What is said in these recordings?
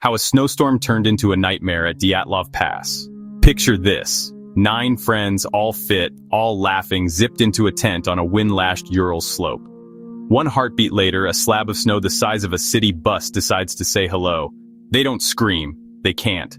How a snowstorm turned into a nightmare at Dyatlov Pass. Picture this. 9 friends, all fit, all laughing, zipped into a tent on a wind-lashed Ural slope. One heartbeat later, a slab of snow the size of a city bus decides to say hello. They don't scream. They can't.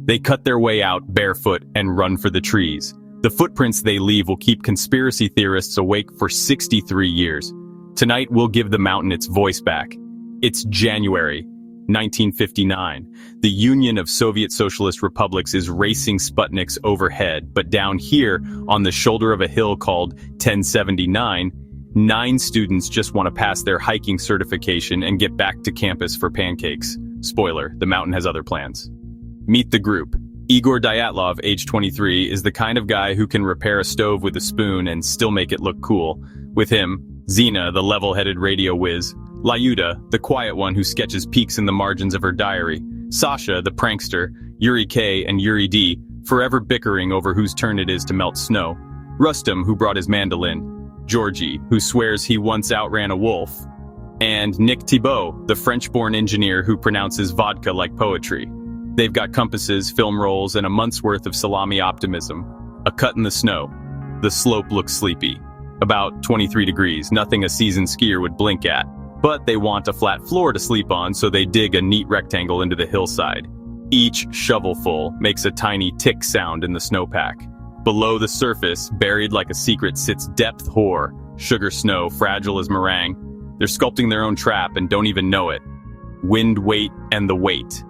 They cut their way out barefoot and run for the trees. The footprints they leave will keep conspiracy theorists awake for 63 years. Tonight, we'll give the mountain its voice back. It's January 1959. The Union of Soviet Socialist Republics is racing Sputniks overhead, but down here, on the shoulder of a hill called 1079, 9 students just want to pass their hiking certification and get back to campus for pancakes. Spoiler, the mountain has other plans. Meet the group. Igor Dyatlov, age 23, is the kind of guy who can repair a stove with a spoon and still make it look cool. With him, Zina, the level-headed radio whiz, Lyuda, the quiet one who sketches peaks in the margins of her diary, Sasha, the prankster, Yuri K. and Yuri D., forever bickering over whose turn it is to melt snow, Rustam, who brought his mandolin, Georgie, who swears he once outran a wolf, and Nick Thibault, the French-born engineer who pronounces vodka like poetry. They've got compasses, film rolls, and a month's worth of salami optimism. A cut in the snow. The slope looks sleepy. About 23 degrees, nothing a seasoned skier would blink at. But they want a flat floor to sleep on, so they dig a neat rectangle into the hillside. Each shovelful makes a tiny tick sound in the snowpack. Below the surface, buried like a secret, sits depth whore, sugar snow, fragile as meringue. They're sculpting their own trap and don't even know it. Wind, weight, and the weight.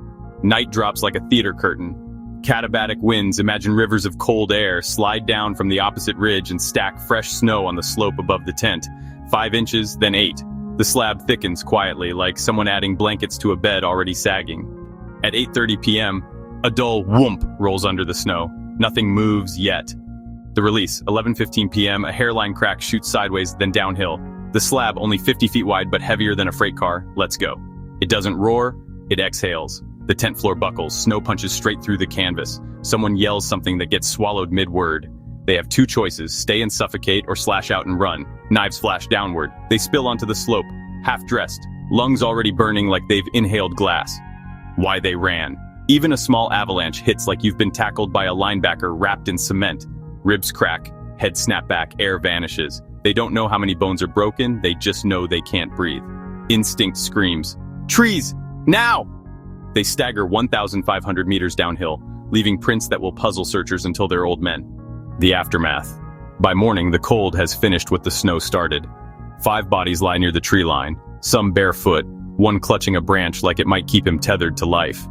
Night drops like a theater curtain. Katabatic winds, imagine rivers of cold air, slide down from the opposite ridge and stack fresh snow on the slope above the tent. 5 inches, then 8. The slab thickens quietly, like someone adding blankets to a bed already sagging. At 8:30 p.m., a dull whoomp rolls under the snow. Nothing moves yet. The release, 11:15 p.m., a hairline crack shoots sideways, then downhill. The slab, only 50 feet wide but heavier than a freight car, lets go. It doesn't roar, it exhales. The tent floor buckles, snow punches straight through the canvas. Someone yells something that gets swallowed mid-word. They have 2 choices, stay and suffocate or slash out and run. Knives flash downward. They spill onto the slope, half-dressed, lungs already burning like they've inhaled glass. Why they ran. Even a small avalanche hits like you've been tackled by a linebacker wrapped in cement. Ribs crack, head snap back, air vanishes. They don't know how many bones are broken, they just know they can't breathe. Instinct screams, "Trees! Now!" They stagger 1,500 meters downhill, leaving prints that will puzzle searchers until they're old men. The aftermath. By morning, the cold has finished what the snow started. 5 bodies lie near the tree line, some barefoot, one clutching a branch like it might keep him tethered to life.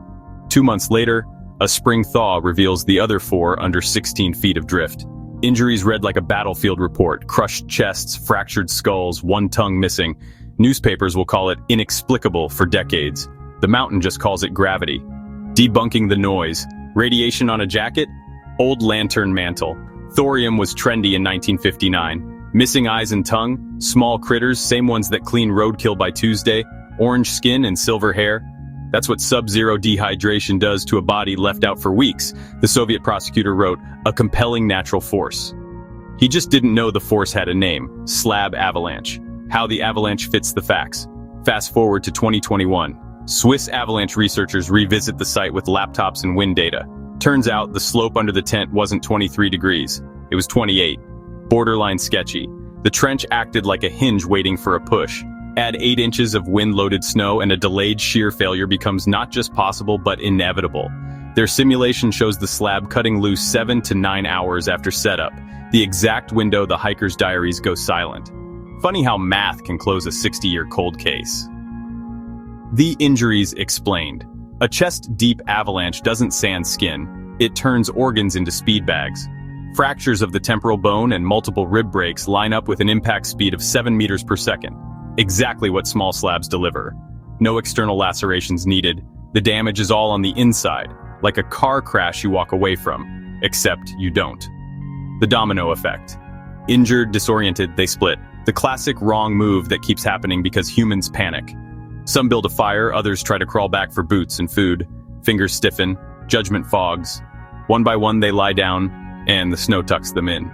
2 months later, a spring thaw reveals the other 4 under 16 feet of drift. Injuries read like a battlefield report, crushed chests, fractured skulls, 1 tongue missing. Newspapers will call it inexplicable for decades. The mountain just calls it gravity. Debunking the noise. Radiation on a jacket? Old lantern mantle. Thorium was trendy in 1959. Missing eyes and tongue? Small critters, same ones that clean roadkill by Tuesday. Orange skin and silver hair? That's what sub-zero dehydration does to a body left out for weeks, the Soviet prosecutor wrote, a compelling natural force. He just didn't know the force had a name, slab avalanche. How the avalanche fits the facts. Fast forward to 2021. Swiss avalanche researchers revisit the site with laptops and wind data. Turns out the slope under the tent wasn't 23 degrees. It was 28. Borderline sketchy. The trench acted like a hinge waiting for a push. Add 8 inches of wind-loaded snow and a delayed shear failure becomes not just possible but inevitable. Their simulation shows the slab cutting loose 7 to 9 hours after setup, the exact window the hikers' diaries go silent. Funny how math can close a 60-year cold case. The injuries explained. A chest-deep avalanche doesn't sand skin, it turns organs into speed bags. Fractures of the temporal bone and multiple rib breaks line up with an impact speed of 7 meters per second. Exactly what small slabs deliver. No external lacerations needed. The damage is all on the inside, like a car crash you walk away from, except you don't. The domino effect. Injured, disoriented, they split. The classic wrong move that keeps happening because humans panic. Some build a fire, others try to crawl back for boots and food. Fingers stiffen, judgment fogs. One by one they lie down, and the snow tucks them in.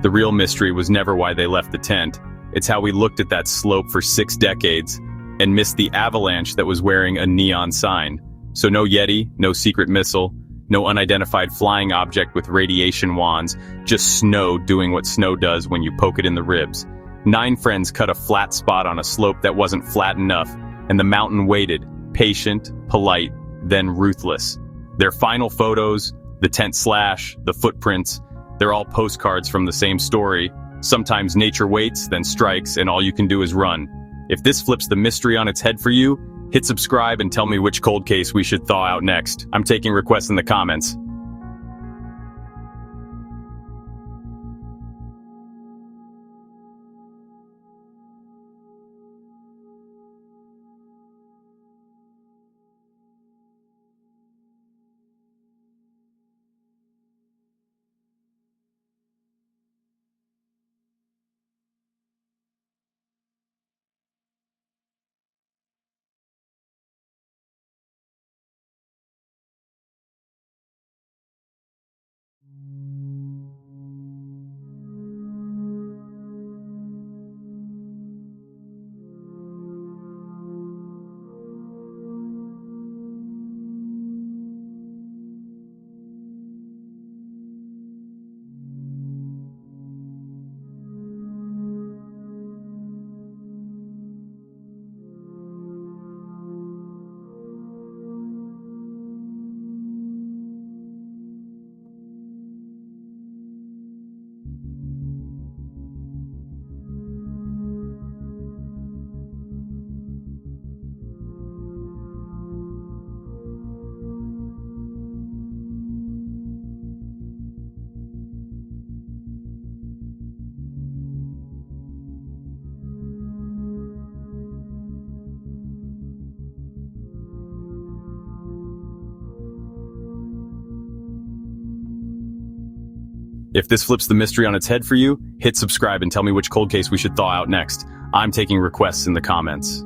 The real mystery was never why they left the tent. It's how we looked at that slope for 6 decades and missed the avalanche that was wearing a neon sign. So no Yeti, no secret missile, no unidentified flying object with radiation wands, just snow doing what snow does when you poke it in the ribs. 9 friends cut a flat spot on a slope that wasn't flat enough, and the mountain waited, patient, polite, then ruthless. Their final photos, the tent slash, the footprints, they're all postcards from the same story. Sometimes nature waits, then strikes, and all you can do is run. If this flips the mystery on its head for you, hit subscribe and tell me which cold case we should thaw out next. I'm taking requests in the comments. If this flips the mystery on its head for you, hit subscribe and tell me which cold case we should thaw out next. I'm taking requests in the comments.